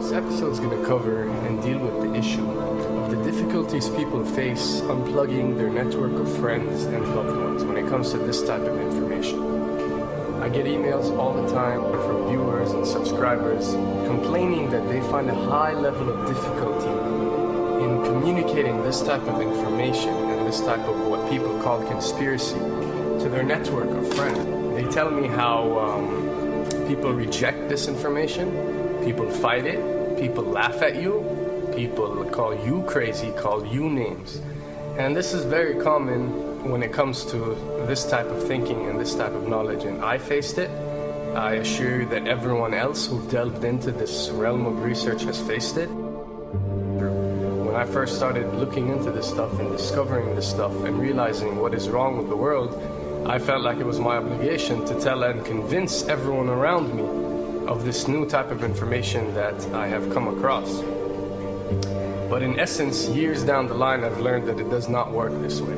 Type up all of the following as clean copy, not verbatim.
This episode is going to cover and deal with the issue of the difficulties people face unplugging their network of friends and loved ones when it comes to this type of information. I get emails all the time from viewers and subscribers complaining that they find a high level of difficulty in communicating this type of information and this type of what people call conspiracy to their network of friends. They tell me how people reject this information, people fight it, people laugh at you, people call you crazy, call you names. And this is very common when it comes to this type of thinking and this type of knowledge, and I faced it. I assure you that everyone else who've delved into this realm of research has faced it. When I first started looking into this stuff and discovering this stuff and realizing what is wrong with the world, I felt like it was my obligation to tell and convince everyone around me of this new type of information that I have come across. But in essence, years down the line, I've learned that it does not work this way.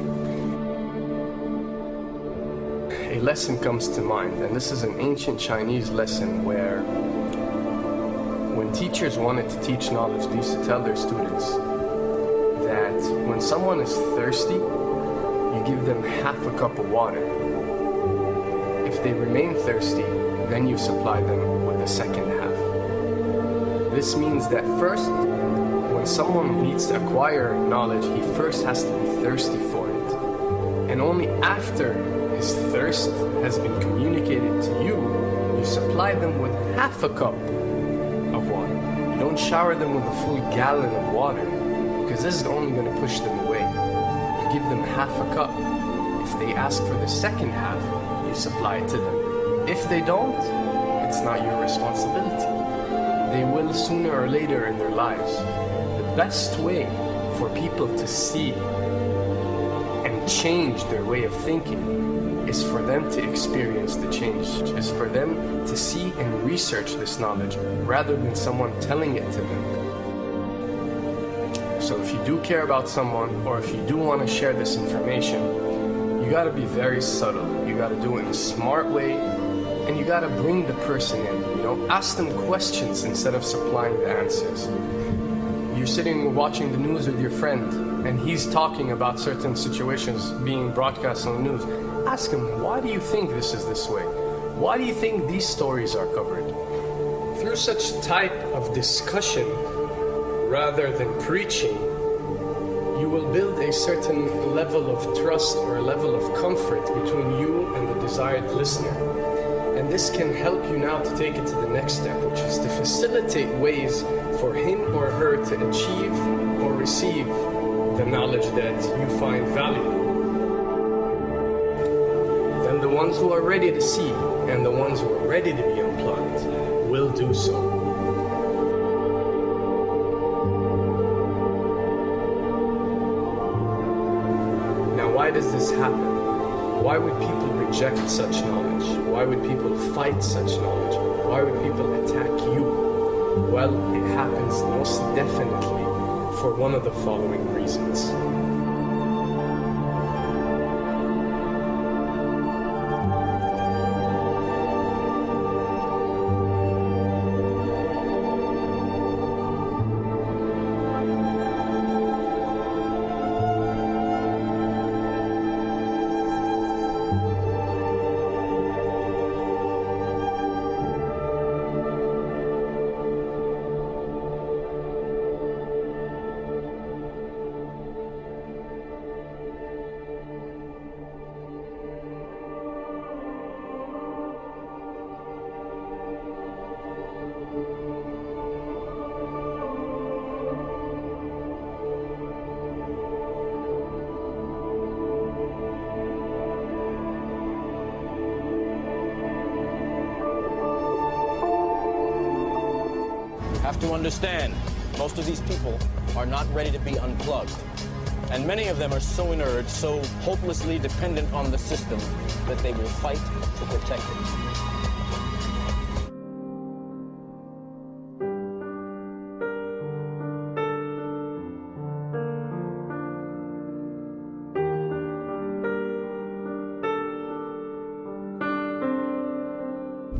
A lesson comes to mind, and this is an ancient Chinese lesson where when teachers wanted to teach knowledge, they used to tell their students that when someone is thirsty, you give them half a cup of water. If they remain thirsty, then you supply them with the second half. This means that first, when someone needs to acquire knowledge, he first has to be thirsty for it. And only after his thirst has been communicated to you, you supply them with half a cup of water. You don't shower them with a full gallon of water, because this is only going to push them away. You give them half a cup. If they ask for the second half, you supply it to them. If they don't, it's not your responsibility. They will sooner or later in their lives. The best way for people to see and change their way of thinking is for them to experience the change, is for them to see and research this knowledge rather than someone telling it to them. So if you do care about someone, or if you do want to share this information, you got to be very subtle. You got to do it in a smart way, and you got to bring the person in. Ask them questions instead of supplying the answers. You're sitting watching the news with your friend, and he's talking about certain situations being broadcast on the news. Ask him, why do you think this is this way? Why do you think these stories are covered? Through such type of discussion, rather than preaching, you will build a certain level of trust or a level of comfort between you and the desired listener. And this can help you now to take it to the next step, which is to facilitate ways for him or her to achieve or receive the knowledge that you find valuable. Then the ones who are ready to see and the ones who are ready to be unplugged will do so. Why does this happen? Why would people reject such knowledge? Why would people fight such knowledge? Why would people attack you? Well, it happens most definitely for one of the following reasons. Have to understand, most of these people are not ready to be unplugged. And many of them are so inert, so hopelessly dependent on the system, that they will fight to protect it.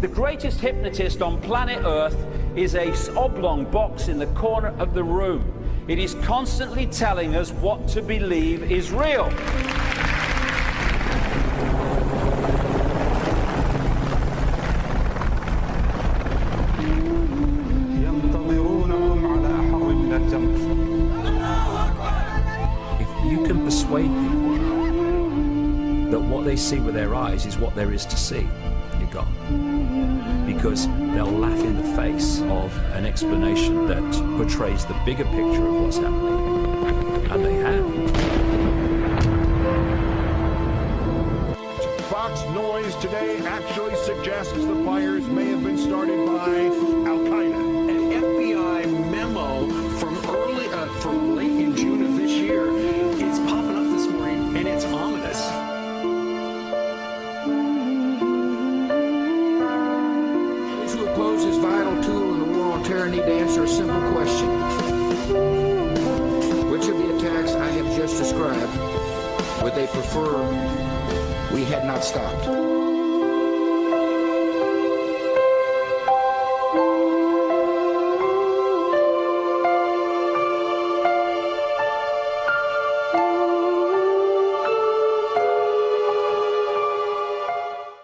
The greatest hypnotist on planet Earth is a oblong box in the corner of the room. It is constantly telling us what to believe is real. If you can persuade people that what they see with their eyes is what there is to see, you're gone. Because they'll laugh in the face of an explanation that portrays the bigger picture of what's happening. And they have. Fox noise today actually suggests the fires may have been started by Al-Qaeda. An FBI memo from late in June of this year is popping up this morning, and it's ominous. Those who oppose this vital tool in the war on terror need to answer a simple question. Which of the attacks I have just described would they prefer we had not stopped?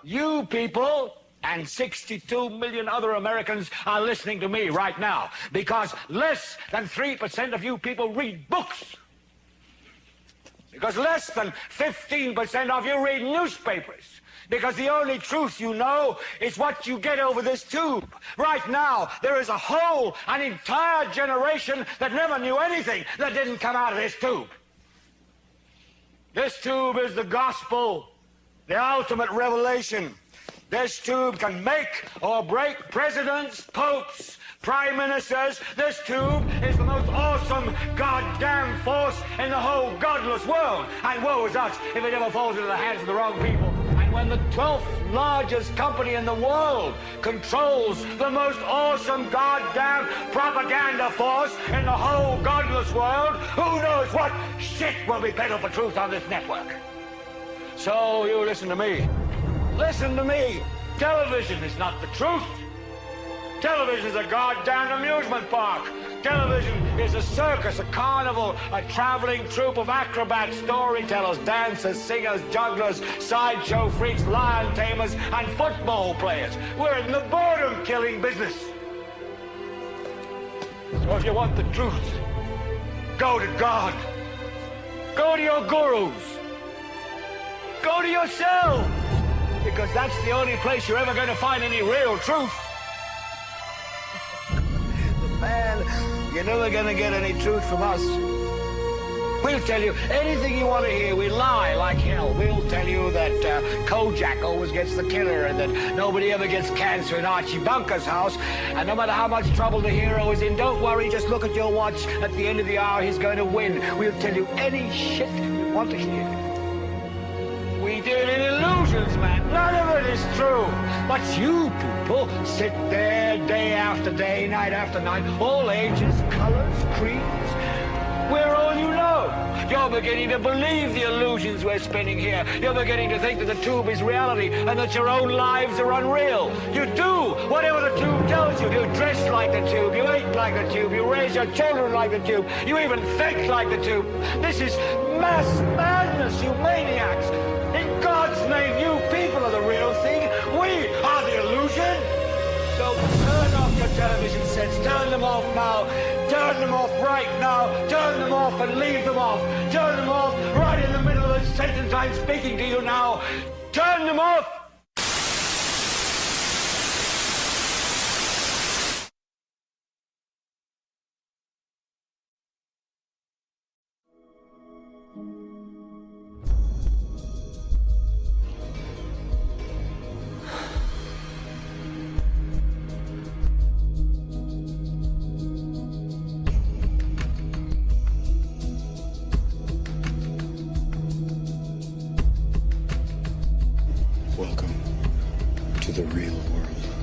You people and 62 million other Americans are listening to me right now because less than 3% of you people read books. Because less than 15% of you read newspapers. Because the only truth you know is what you get over this tube. Right now, there is an entire generation that never knew anything that didn't come out of this tube. This tube is the gospel, the ultimate revelation. This tube can make or break presidents, popes, prime ministers. This tube is the most awesome goddamn force in the whole godless world. And woe is us if it ever falls into the hands of the wrong people. And when the 12th largest company in the world controls the most awesome goddamn propaganda force in the whole godless world, who knows what shit will be peddled for truth on this network. So you listen to me. Listen to me. Television is not the truth. Television is a goddamn amusement park. Television is a circus, a carnival, a traveling troupe of acrobats, storytellers, dancers, singers, jugglers, sideshow freaks, lion tamers, and football players. We're in the boredom-killing business. So if you want the truth, go to God. Go to your gurus. Go to yourself. Because that's the only place you're ever going to find any real truth. Man, you're never going to get any truth from us. We'll tell you anything you want to hear. We lie like hell. We'll tell you that Kojak always gets the killer and that nobody ever gets cancer in Archie Bunker's house. And no matter how much trouble the hero is in, don't worry, just look at your watch. At the end of the hour, he's going to win. We'll tell you any shit you want to hear. We deal in illusions, man. None of it is true. But you people sit there day after day, night after night, all ages, colors, creeds. We're all you know. You're beginning to believe the illusions we're spinning here. You're beginning to think that the tube is reality and that your own lives are unreal. You do whatever the tube tells you. You dress like the tube. You eat like the tube. You raise your children like the tube. You even think like the tube. This is mass madness, you maniacs. In God's name, you people are the real thing. We are the illusion. So turn off your television sets. Turn them off now. Turn them off right now. Turn them off and leave them off. Turn them off right in the middle of the sentence I'm speaking to you now. Turn them off. Welcome to the real world.